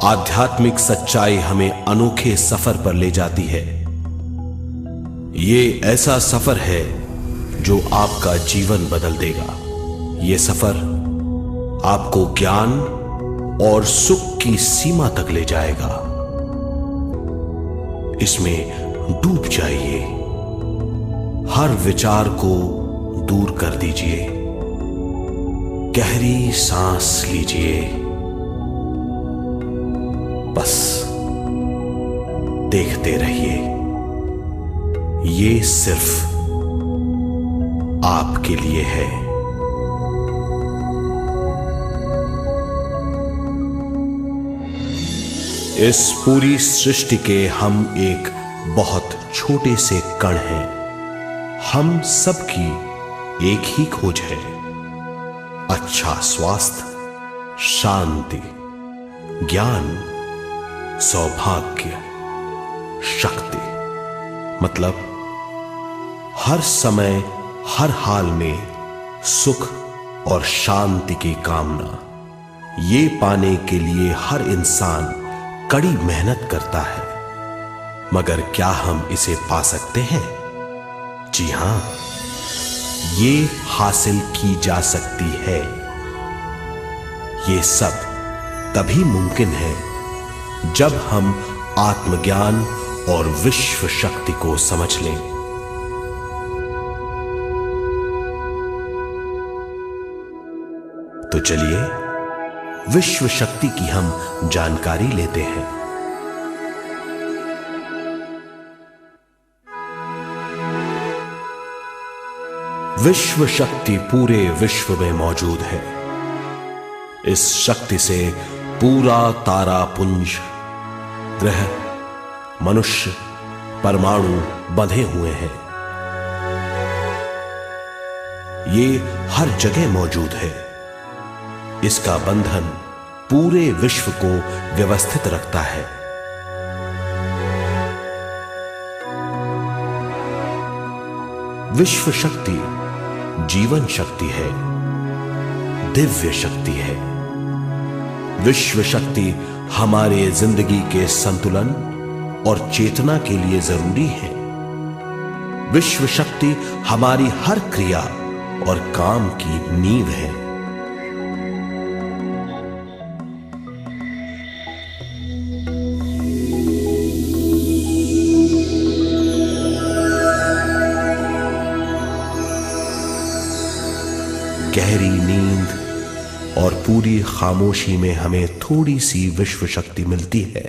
आध्यात्मिक सच्चाई हमें अनोखे सफर पर ले जाती है। ये ऐसा सफर है जो आपका जीवन बदल देगा। ये सफर आपको ज्ञान और सुख की सीमा तक ले जाएगा। इसमें डूब जाइए, हर विचार को दूर कर दीजिए, गहरी सांस लीजिए, बस देखते रहिए। ये सिर्फ आपके लिए है। इस पूरी सृष्टि के हम एक बहुत छोटे से कण हैं। हम सबकी एक ही खोज है, अच्छा स्वास्थ्य, शांति, ज्ञान, सौभाग्य, शक्ति। मतलब हर समय, हर हाल में सुख और शांति की कामना। ये पाने के लिए हर इंसान कड़ी मेहनत करता है, मगर क्या हम इसे पा सकते हैं? जी हां, ये हासिल की जा सकती है। ये सब तभी मुमकिन है जब हम आत्मज्ञान और विश्व शक्ति को समझ लें। तो चलिए विश्व शक्ति की हम जानकारी लेते हैं। विश्व शक्ति पूरे विश्व में मौजूद है। इस शक्ति से पूरा तारापुंज, ग्रह, मनुष्य, परमाणु बंधे हुए हैं। ये हर जगह मौजूद है। इसका बंधन पूरे विश्व को व्यवस्थित रखता है। विश्व शक्ति जीवन शक्ति है, दिव्य शक्ति है। विश्व शक्ति हमारे जिंदगी के संतुलन और चेतना के लिए जरूरी है। विश्व शक्ति हमारी हर क्रिया और काम की नींव है। गहरी नींद और पूरी खामोशी में हमें थोड़ी सी विश्व शक्ति मिलती है।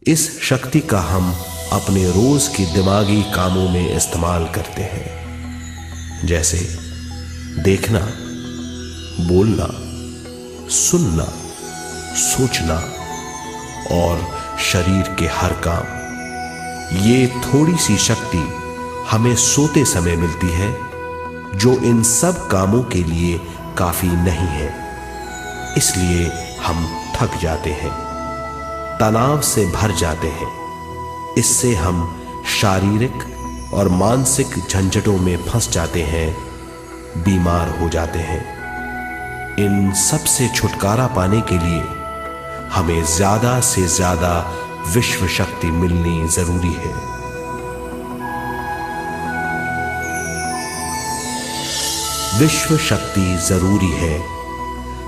इस शक्ति का हम अपने रोज के दिमागी कामों में इस्तेमाल करते हैं, जैसे देखना, बोलना, सुनना, सोचना और शरीर के हर काम। ये थोड़ी सी शक्ति हमें सोते समय मिलती है, जो इन सब कामों के लिए काफी नहीं है। इसलिए हम थक जाते हैं, तनाव से भर जाते हैं। इससे हम शारीरिक और मानसिक झंझटों में फंस जाते हैं, बीमार हो जाते हैं। इन सब से छुटकारा पाने के लिए हमें ज्यादा से ज्यादा विश्व शक्ति मिलनी जरूरी है। विश्व शक्ति जरूरी है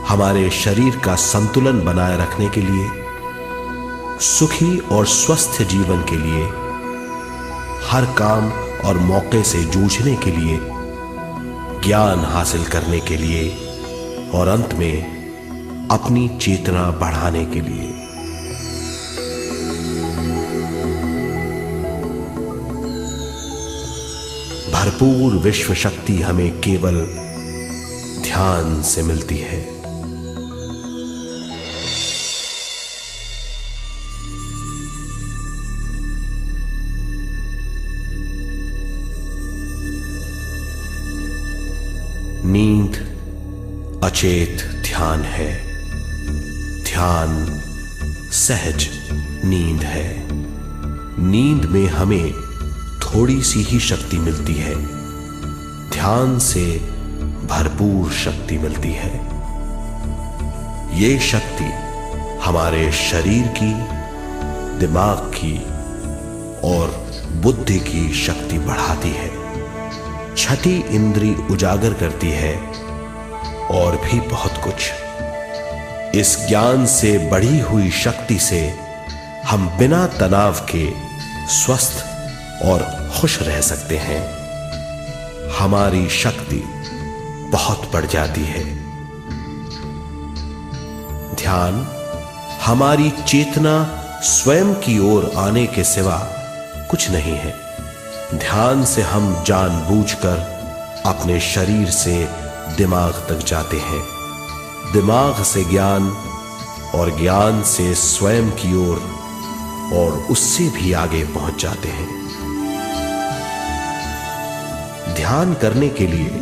हमारे शरीर का संतुलन बनाए रखने के लिए, सुखी और स्वस्थ जीवन के लिए, हर काम और मौके से जूझने के लिए, ज्ञान हासिल करने के लिए और अंत में अपनी चेतना बढ़ाने के लिए। भरपूर विश्व शक्ति हमें केवल ध्यान से मिलती है। नींद अचेत ध्यान है। ध्यान सहज नींद है। नींद में हमें थोड़ी सी ही शक्ति मिलती है, ध्यान से भरपूर शक्ति मिलती है। ये शक्ति हमारे शरीर की, दिमाग की और बुद्धि की शक्ति बढ़ाती है। छठी इंद्री उजागर करती है और भी बहुत कुछ। इस ज्ञान से बढ़ी हुई शक्ति से हम बिना तनाव के स्वस्थ और खुश रह सकते हैं। हमारी शक्ति बहुत बढ़ जाती है। ध्यान हमारी चेतना स्वयं की ओर आने के सिवा कुछ नहीं है। ध्यान से हम जानबूझकर अपने शरीर से दिमाग तक जाते हैं, दिमाग से ज्ञान और ज्ञान से स्वयं की ओर और उससे भी आगे पहुंच जाते हैं। ध्यान करने के लिए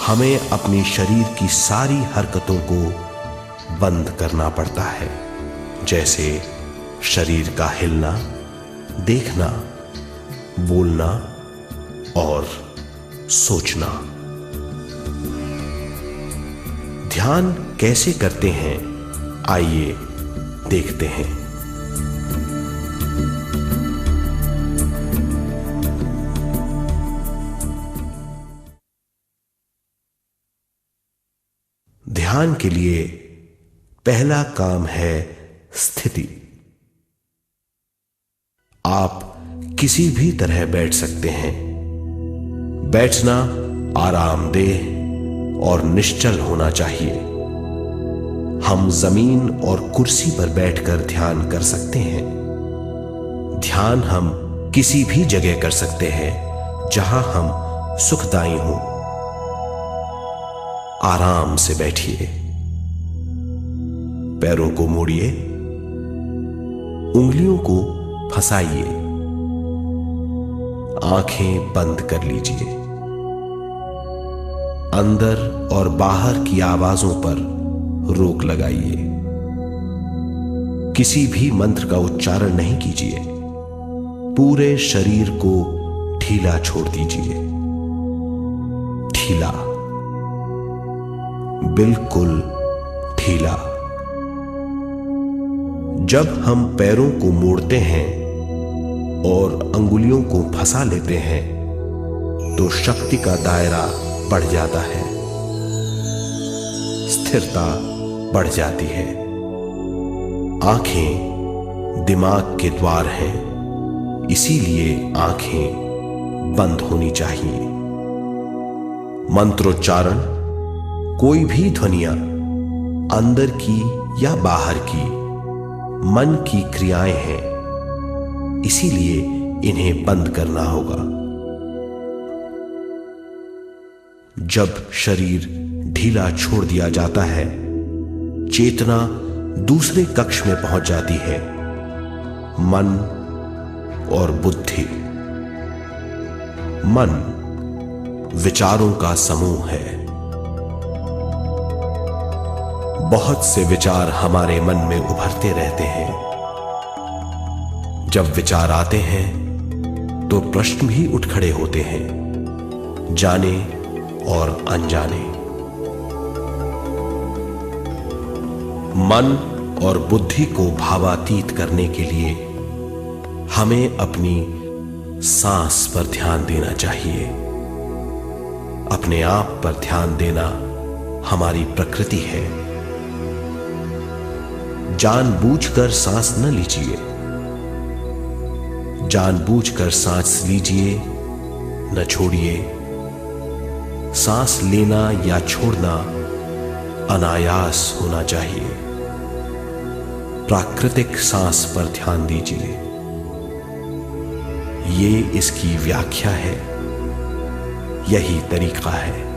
हमें अपनी शरीर की सारी हरकतों को बंद करना पड़ता है, जैसे शरीर का हिलना, देखना, बोलना और सोचना। ध्यान कैसे करते हैं, आइए देखते हैं। ध्यान के लिए पहला काम है स्थिति। आप किसी भी तरह बैठ सकते हैं। बैठना आरामदेह और निश्चल होना चाहिए। हम जमीन और कुर्सी पर बैठकर ध्यान कर सकते हैं। ध्यान हम किसी भी जगह कर सकते हैं जहां हम सुखदायी हों। आराम से बैठिए, पैरों को मोड़िए, उंगलियों को फंसाइए, आंखें बंद कर लीजिए। अंदर और बाहर की आवाजों पर रोक लगाइए। किसी भी मंत्र का उच्चारण नहीं कीजिए। पूरे शरीर को ढीला छोड़ दीजिए। ढीला, बिल्कुल ढीला। जब हम पैरों को मोड़ते हैं और अंगुलियों को फंसा लेते हैं तो शक्ति का दायरा बढ़ जाता है, स्थिरता बढ़ जाती है। आंखें दिमाग के द्वार हैं, इसीलिए आंखें बंद होनी चाहिए। मंत्रोच्चारण, कोई भी ध्वनियां अंदर की या बाहर की मन की क्रियाएं हैं, इसीलिए इन्हें बंद करना होगा। जब शरीर ढीला छोड़ दिया जाता है, चेतना दूसरे कक्ष में पहुंच जाती है। मन और बुद्धि। मन विचारों का समूह है। बहुत से विचार हमारे मन में उभरते रहते हैं। जब विचार आते हैं तो प्रश्न भी उठ खड़े होते हैं, जाने और अनजाने। मन और बुद्धि को भावातीत करने के लिए हमें अपनी सांस पर ध्यान देना चाहिए। अपने आप पर ध्यान देना हमारी प्रकृति है। जानबूझकर सांस न लीजिए। जानबूझकर सांस लीजिए, न छोड़िए। सांस लेना या छोड़ना अनायास होना चाहिए। प्राकृतिक सांस पर ध्यान दीजिए। ये इसकी व्याख्या है, यही तरीका है।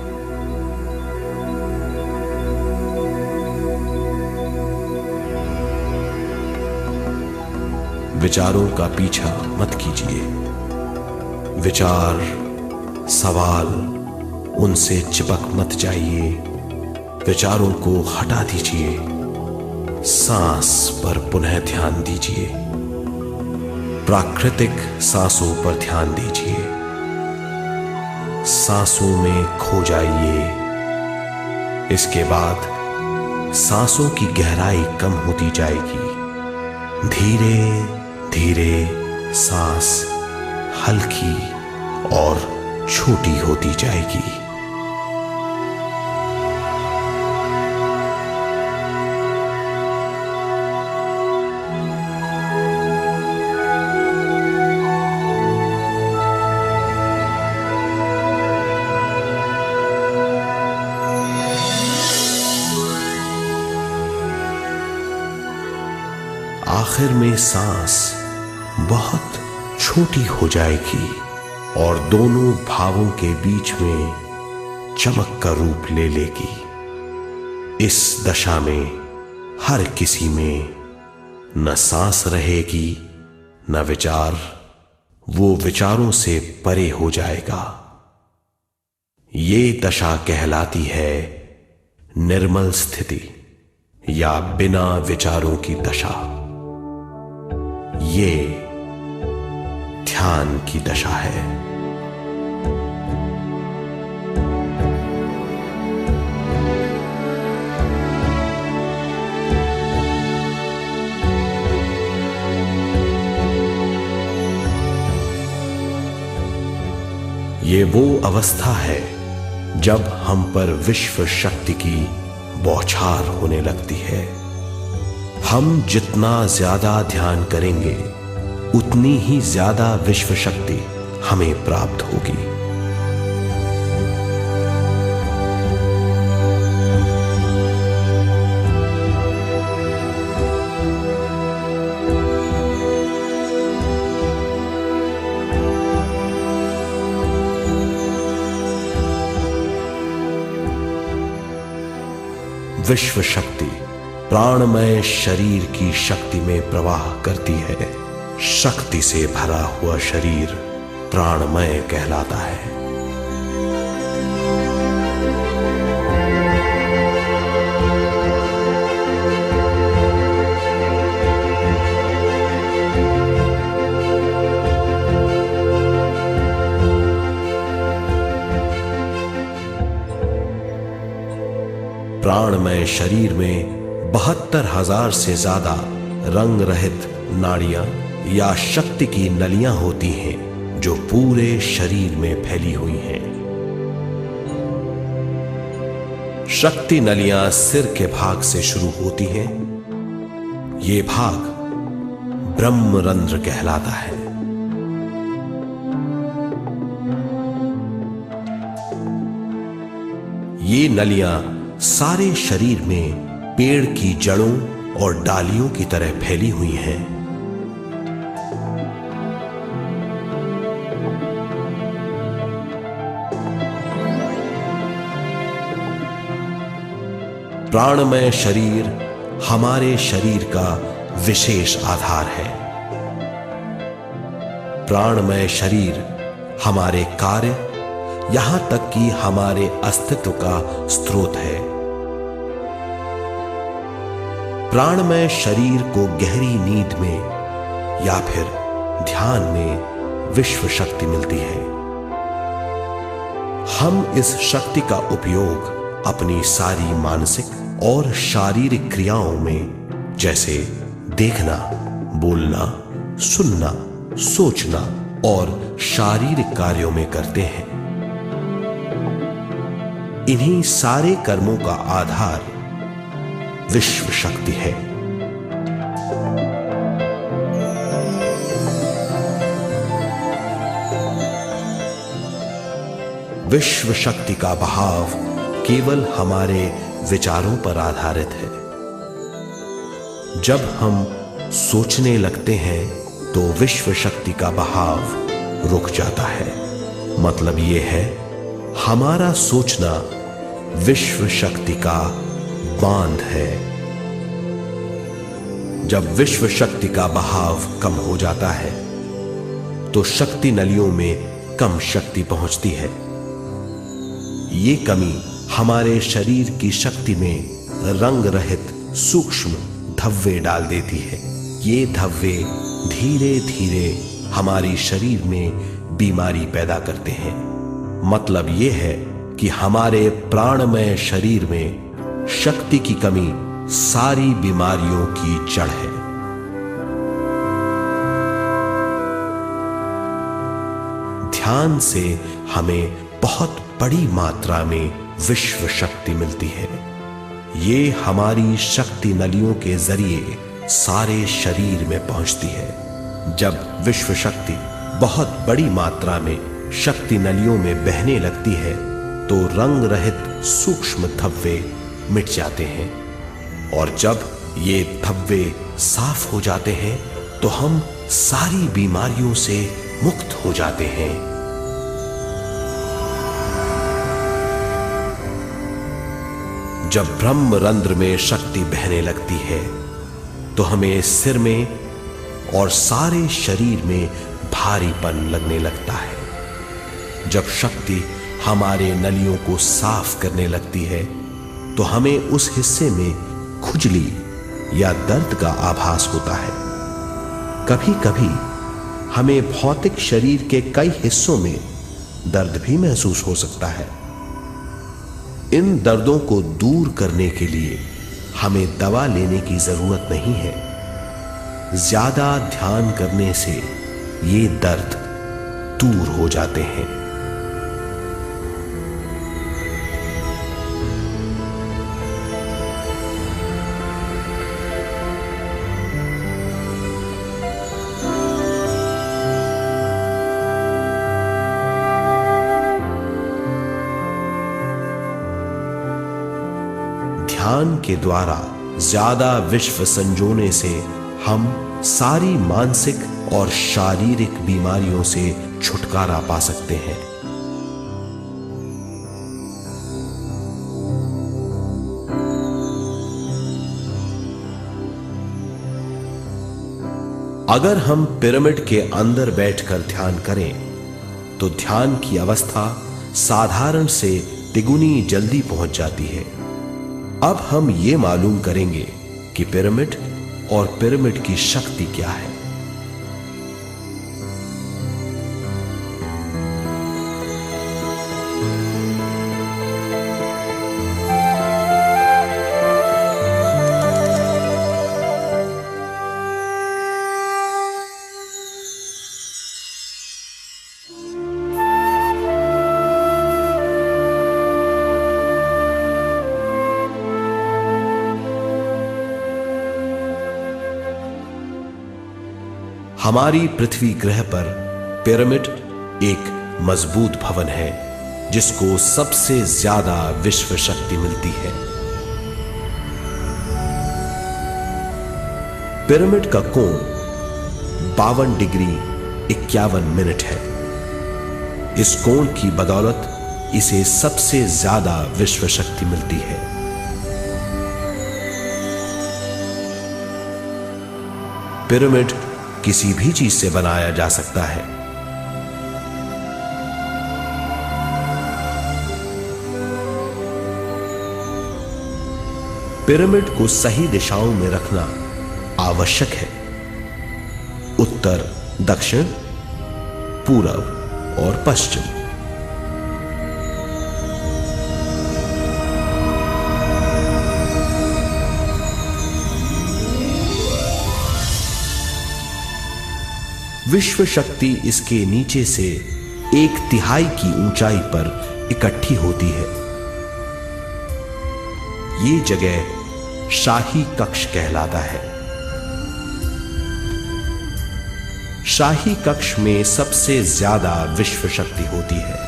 विचारों का पीछा मत कीजिए। विचार, सवाल, उनसे चिपक मत जाइए। विचारों को हटा दीजिए। सांस पर पुनः ध्यान दीजिए। प्राकृतिक सांसों पर ध्यान दीजिए। सांसों में खो जाइए। इसके बाद सांसों की गहराई कम होती जाएगी। धीरे धीरे सांस हल्की और छोटी होती जाएगी। आखिर में सांस बहुत छोटी हो जाएगी और दोनों भावों के बीच में चमक का रूप ले लेगी। इस दशा में हर किसी में न सांस रहेगी न विचार, वो विचारों से परे हो जाएगा। ये दशा कहलाती है निर्मल स्थिति या बिना विचारों की दशा। ये ध्यान की दशा है। ये वो अवस्था है जब हम पर विश्व शक्ति की बौछार होने लगती है। हम जितना ज्यादा ध्यान करेंगे उतनी ही ज्यादा विश्व शक्ति हमें प्राप्त होगी। विश्व शक्ति प्राणमय शरीर की शक्ति में प्रवाह करती है। शक्ति से भरा हुआ शरीर प्राणमय कहलाता है। प्राणमय शरीर में 72,000 से ज्यादा रंग रहित नाड़ियां या शक्ति की नलियां होती हैं जो पूरे शरीर में फैली हुई हैं। शक्ति नलियां सिर के भाग से शुरू होती हैं। ये भाग ब्रह्मरंध्र कहलाता है। ये नलियां सारे शरीर में पेड़ की जड़ों और डालियों की तरह फैली हुई हैं। प्राणमय शरीर हमारे शरीर का विशेष आधार है। प्राणमय शरीर हमारे कार्य, यहां तक कि हमारे अस्तित्व का स्रोत है। प्राणमय शरीर को गहरी नींद में या फिर ध्यान में विश्व शक्ति मिलती है। हम इस शक्ति का उपयोग अपनी सारी मानसिक और शारीरिक क्रियाओं में, जैसे देखना, बोलना, सुनना, सोचना और शारीरिक कार्यों में करते हैं। इन्हीं सारे कर्मों का आधार विश्व शक्ति है। विश्व शक्ति का बहाव केवल हमारे विचारों पर आधारित है। जब हम सोचने लगते हैं तो विश्व शक्ति का बहाव रुक जाता है। मतलब यह है, हमारा सोचना विश्व शक्ति का बांध है। जब विश्व शक्ति का बहाव कम हो जाता है तो शक्ति नलियों में कम शक्ति पहुंचती है। ये कमी हमारे शरीर की शक्ति में रंग रहित सूक्ष्म धब्बे डाल देती है। ये धब्बे धीरे धीरे हमारी शरीर में बीमारी पैदा करते हैं। मतलब ये है कि हमारे प्राणमय शरीर में शक्ति की कमी सारी बीमारियों की जड़ है। ध्यान से हमें बहुत बड़ी मात्रा में विश्व शक्ति मिलती है। ये हमारी शक्ति नलियों के जरिए सारे शरीर में पहुंचती है। जब विश्व शक्ति बहुत बड़ी मात्रा में शक्ति नलियों में बहने लगती है तो रंग रहित सूक्ष्म धब्बे मिट जाते हैं, और जब ये धब्बे साफ हो जाते हैं तो हम सारी बीमारियों से मुक्त हो जाते हैं। जब ब्रह्म रंध्र में शक्ति बहने लगती है तो हमें सिर में और सारे शरीर में भारीपन लगने लगता है। जब शक्ति हमारे नलियों को साफ करने लगती है तो हमें उस हिस्से में खुजली या दर्द का आभास होता है। कभी कभी हमें भौतिक शरीर के कई हिस्सों में दर्द भी महसूस हो सकता है। इन दर्दों को दूर करने के लिए हमें दवा लेने की जरूरत नहीं है। ज्यादा ध्यान करने से ये दर्द दूर हो जाते हैं। ध्यान के द्वारा ज्यादा विश्व संजोने से हम सारी मानसिक और शारीरिक बीमारियों से छुटकारा पा सकते हैं। अगर हम पिरामिड के अंदर बैठकर ध्यान करें तो ध्यान की अवस्था साधारण से तिगुनी जल्दी पहुंच जाती है। अब हम ये मालूम करेंगे कि पिरामिड और पिरामिड की शक्ति क्या है। हमारी पृथ्वी ग्रह पर पिरामिड एक मजबूत भवन है जिसको सबसे ज्यादा विश्व शक्ति मिलती है। पिरामिड का कोण 52 डिग्री 51 मिनट है। इस कोण की बदौलत इसे सबसे ज्यादा विश्व शक्ति मिलती है। पिरामिड किसी भी चीज से बनाया जा सकता है। पिरामिड को सही दिशाओं में रखना आवश्यक है। उत्तर, दक्षिण, पूरब और पश्चिम। विश्व शक्ति इसके नीचे से 1/3 की ऊंचाई पर इकट्ठी होती है। ये जगह शाही कक्ष कहलाता है। शाही कक्ष में सबसे ज्यादा विश्व शक्ति होती है।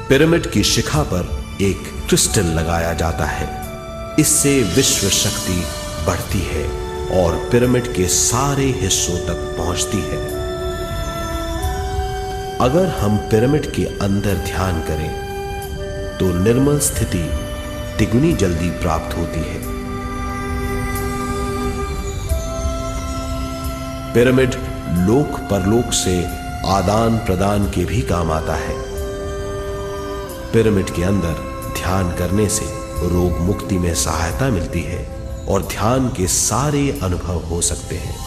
पिरामिड की शिखा पर एक क्रिस्टल लगाया जाता है। इससे विश्व शक्ति बढ़ती है और पिरामिड के सारे हिस्सों तक पहुंचती है। अगर हम पिरामिड के अंदर ध्यान करें तो निर्मल स्थिति तिगुनी जल्दी प्राप्त होती है। पिरामिड लोक परलोक से आदान प्रदान के भी काम आता है। पिरामिड के अंदर ध्यान करने से रोग मुक्ति में सहायता मिलती है और ध्यान के सारे अनुभव हो सकते हैं।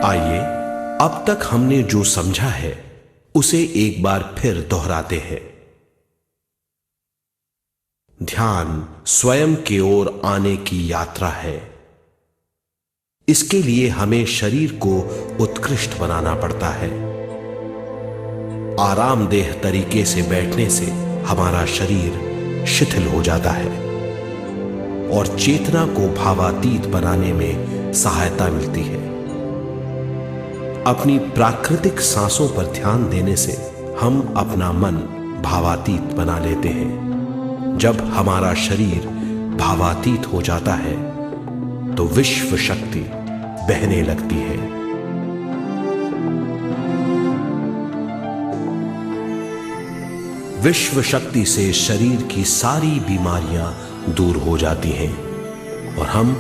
आइए अब तक हमने जो समझा है उसे एक बार फिर दोहराते हैं। ध्यान स्वयं की ओर आने की यात्रा है। इसके लिए हमें शरीर को उत्कृष्ट बनाना पड़ता है। आरामदेह तरीके से बैठने से हमारा शरीर शिथिल हो जाता है और चेतना को भावातीत बनाने में सहायता मिलती है। अपनी प्राकृतिक सांसों पर ध्यान देने से हम अपना मन भावातीत बना लेते हैं। जब हमारा शरीर भावातीत हो जाता है तो विश्व शक्ति बहने लगती है। विश्व शक्ति से शरीर की सारी बीमारियां दूर हो जाती हैं और हम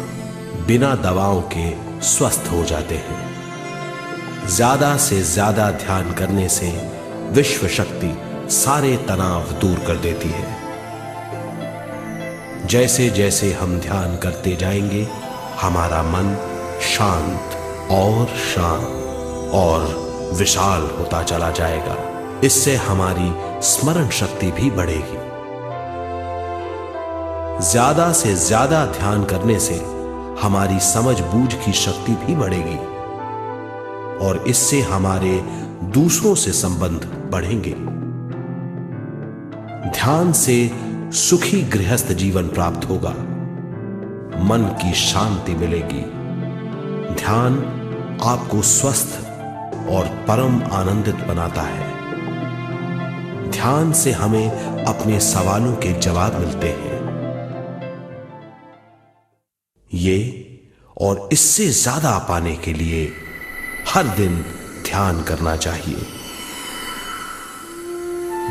बिना दवाओं के स्वस्थ हो जाते हैं। ज्यादा से ज्यादा ध्यान करने से विश्व शक्ति सारे तनाव दूर कर देती है। जैसे जैसे हम ध्यान करते जाएंगे हमारा मन शांत और विशाल होता चला जाएगा। इससे हमारी स्मरण शक्ति भी बढ़ेगी। ज्यादा से ज्यादा ध्यान करने से हमारी समझ बूझ की शक्ति भी बढ़ेगी और इससे हमारे दूसरों से संबंध बढ़ेंगे। ध्यान से सुखी गृहस्थ जीवन प्राप्त होगा, मन की शांति मिलेगी। ध्यान आपको स्वस्थ और परम आनंदित बनाता है। ध्यान से हमें अपने सवालों के जवाब मिलते हैं। ये और इससे ज्यादा पाने के लिए हर दिन ध्यान करना चाहिए।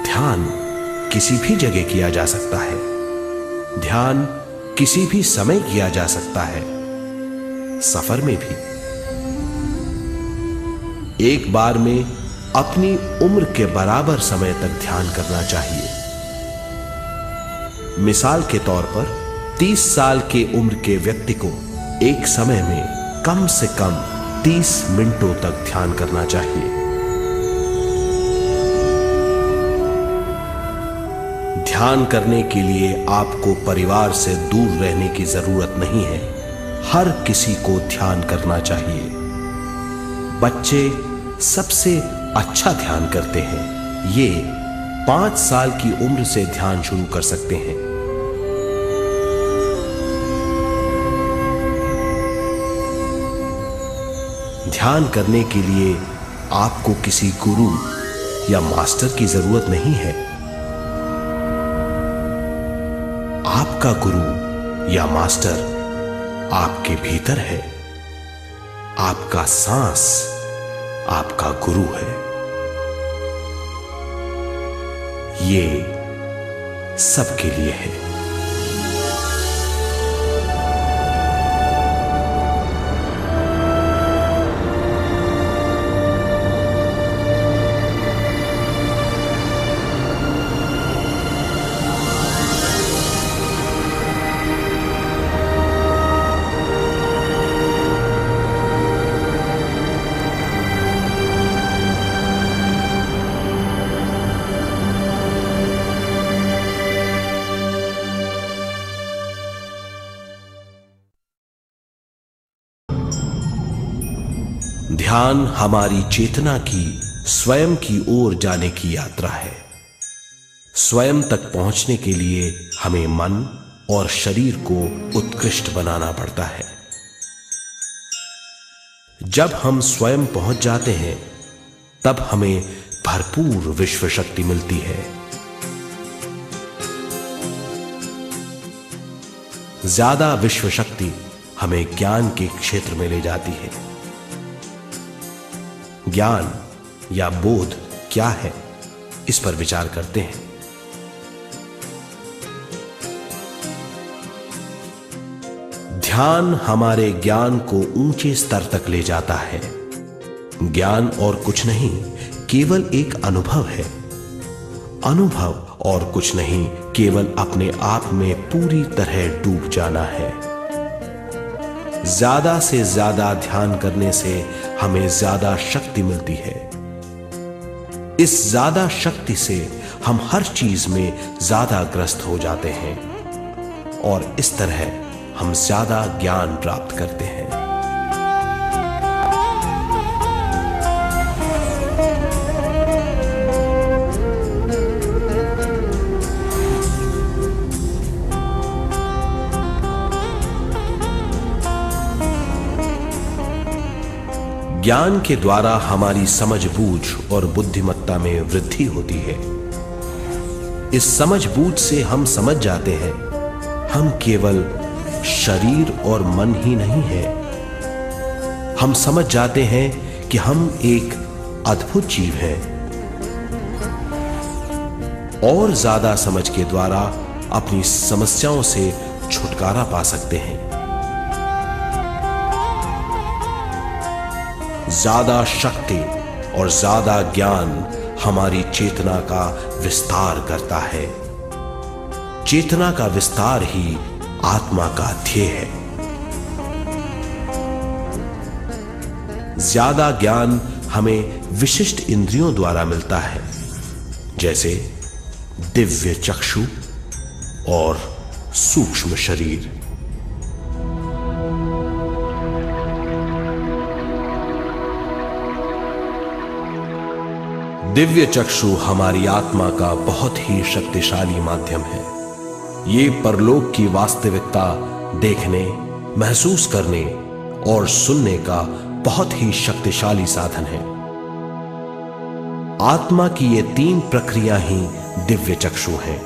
ध्यान किसी भी जगह किया जा सकता है। ध्यान किसी भी समय किया जा सकता है, सफर में भी। एक बार में अपनी उम्र के बराबर समय तक ध्यान करना चाहिए। मिसाल के तौर पर 30 साल के उम्र के व्यक्ति को एक समय में कम से कम 30 मिनटों तक ध्यान करना चाहिए। ध्यान करने के लिए आपको परिवार से दूर रहने की जरूरत नहीं है। हर किसी को ध्यान करना चाहिए। बच्चे सबसे अच्छा ध्यान करते हैं। ये 5 साल की उम्र से ध्यान शुरू कर सकते हैं। ध्यान करने के लिए आपको किसी गुरु या मास्टर की जरूरत नहीं है। आपका गुरु या मास्टर आपके भीतर है। आपका सांस आपका गुरु है। ये सबके लिए है। ध्यान हमारी चेतना की स्वयं की ओर जाने की यात्रा है। स्वयं तक पहुंचने के लिए हमें मन और शरीर को उत्कृष्ट बनाना पड़ता है। जब हम स्वयं पहुंच जाते हैं तब हमें भरपूर विश्व शक्ति मिलती है। ज्यादा विश्व शक्ति हमें ज्ञान के क्षेत्र में ले जाती है। ज्ञान या बोध क्या है, इस पर विचार करते हैं। ध्यान हमारे ज्ञान को ऊंचे स्तर तक ले जाता है। ज्ञान और कुछ नहीं, केवल एक अनुभव है। अनुभव और कुछ नहीं, केवल अपने आप में पूरी तरह डूब जाना है। ज्यादा से ज्यादा ध्यान करने से हमें ज्यादा शक्ति मिलती है। इस ज्यादा शक्ति से हम हर चीज में ज्यादा ग्रस्त हो जाते हैं और इस तरह हम ज्यादा ज्ञान प्राप्त करते हैं। ज्ञान के द्वारा हमारी समझबूझ और बुद्धिमत्ता में वृद्धि होती है। इस समझबूझ से हम समझ जाते हैं हम केवल शरीर और मन ही नहीं है। हम समझ जाते हैं कि हम एक अद्भुत जीव हैं और ज्यादा समझ के द्वारा अपनी समस्याओं से छुटकारा पा सकते हैं। ज्यादा शक्ति और ज्यादा ज्ञान हमारी चेतना का विस्तार करता है। चेतना का विस्तार ही आत्मा का ध्येय है। ज्यादा ज्ञान हमें विशिष्ट इंद्रियों द्वारा मिलता है, जैसे दिव्य चक्षु और सूक्ष्म शरीर। दिव्य चक्षु हमारी आत्मा का बहुत ही शक्तिशाली माध्यम है। ये परलोक की वास्तविकता देखने, महसूस करने और सुनने का बहुत ही शक्तिशाली साधन है। आत्मा की ये 3 प्रक्रिया ही दिव्य चक्षु हैं।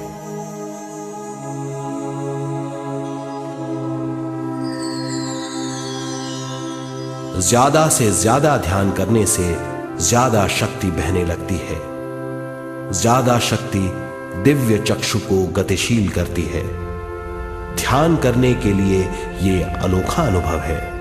ज्यादा से ज्यादा ध्यान करने से ज्यादा शक्ति बहने लगती है। ज्यादा शक्ति दिव्य चक्षु को गतिशील करती है। ध्यान करने के लिए यह अनोखा अनुभव है।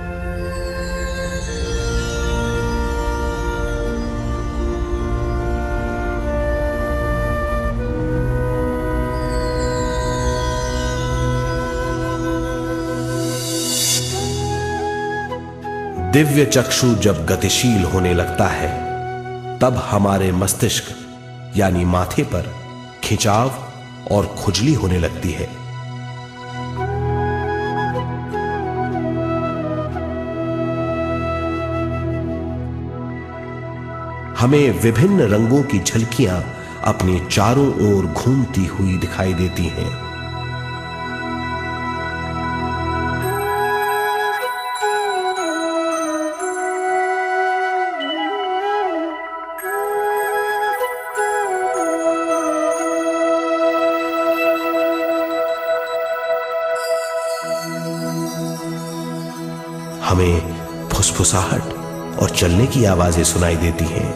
दिव्य चक्षु जब गतिशील होने लगता है तब हमारे मस्तिष्क यानी माथे पर खिंचाव और खुजली होने लगती है। हमें विभिन्न रंगों की झलकियां अपने चारों ओर घूमती हुई दिखाई देती हैं। हमें फुसफुसाहट और चलने की आवाजें सुनाई देती हैं।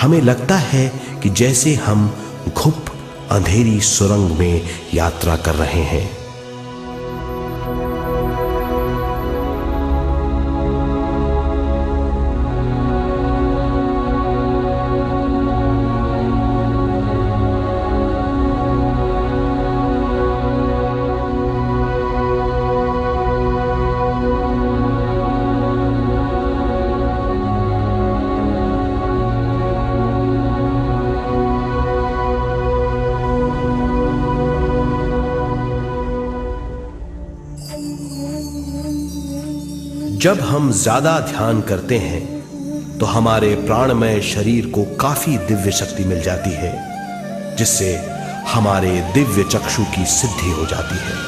हमें लगता है कि जैसे हम घुप अंधेरी सुरंग में यात्रा कर रहे हैं। जब हम ज्यादा ध्यान करते हैं तो हमारे प्राणमय शरीर को काफी दिव्य शक्ति मिल जाती है, जिससे हमारे दिव्य चक्षु की सिद्धि हो जाती है।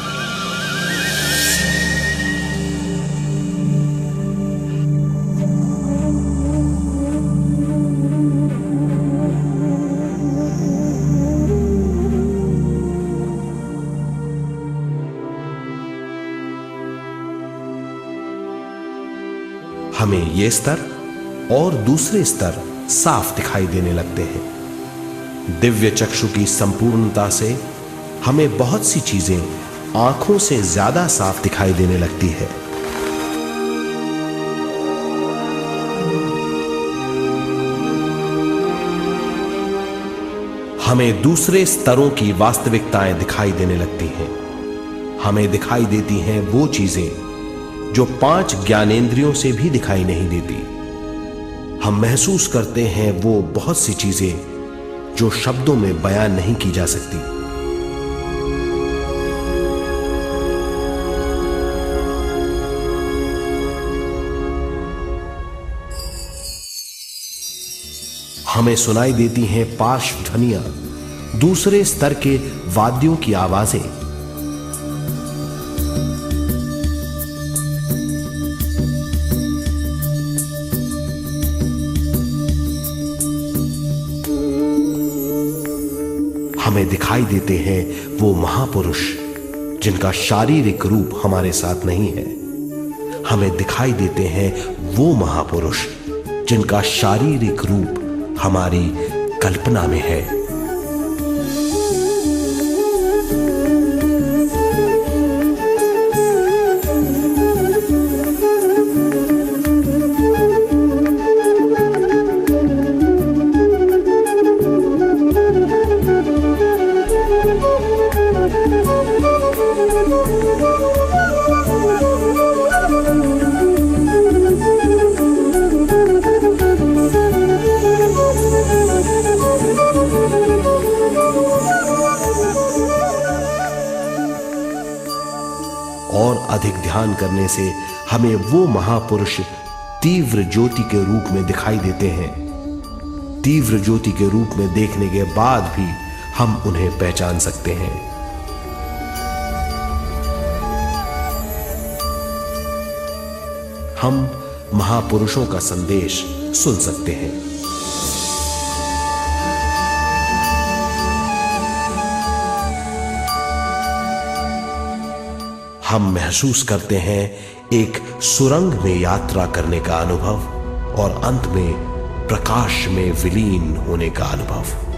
हमें ये स्तर और दूसरे स्तर साफ दिखाई देने लगते हैं। दिव्य चक्षु की संपूर्णता से हमें बहुत सी चीजें आंखों से ज्यादा साफ दिखाई देने लगती है। हमें दूसरे स्तरों की वास्तविकताएं दिखाई देने लगती हैं। हमें दिखाई देती हैं वो चीजें जो 5 ज्ञानेंद्रियों से भी दिखाई नहीं देती। हम महसूस करते हैं वो बहुत सी चीजें जो शब्दों में बयान नहीं की जा सकती। हमें सुनाई देती हैं पार्श्व ध्वनियां, दूसरे स्तर के वाद्यों की आवाजें। हमें दिखाई देते हैं वो महापुरुष जिनका शारीरिक रूप हमारे साथ नहीं है। हमें दिखाई देते हैं वो महापुरुष जिनका शारीरिक रूप हमारी कल्पना में है। और अधिक ध्यान करने से हमें वो महापुरुष तीव्र ज्योति के रूप में दिखाई देते हैं। तीव्र ज्योति के रूप में देखने के बाद भी हम उन्हें पहचान सकते हैं। हम महापुरुषों का संदेश सुन सकते हैं। हम महसूस करते हैं एक सुरंग में यात्रा करने का अनुभव और अंत में प्रकाश में विलीन होने का अनुभव।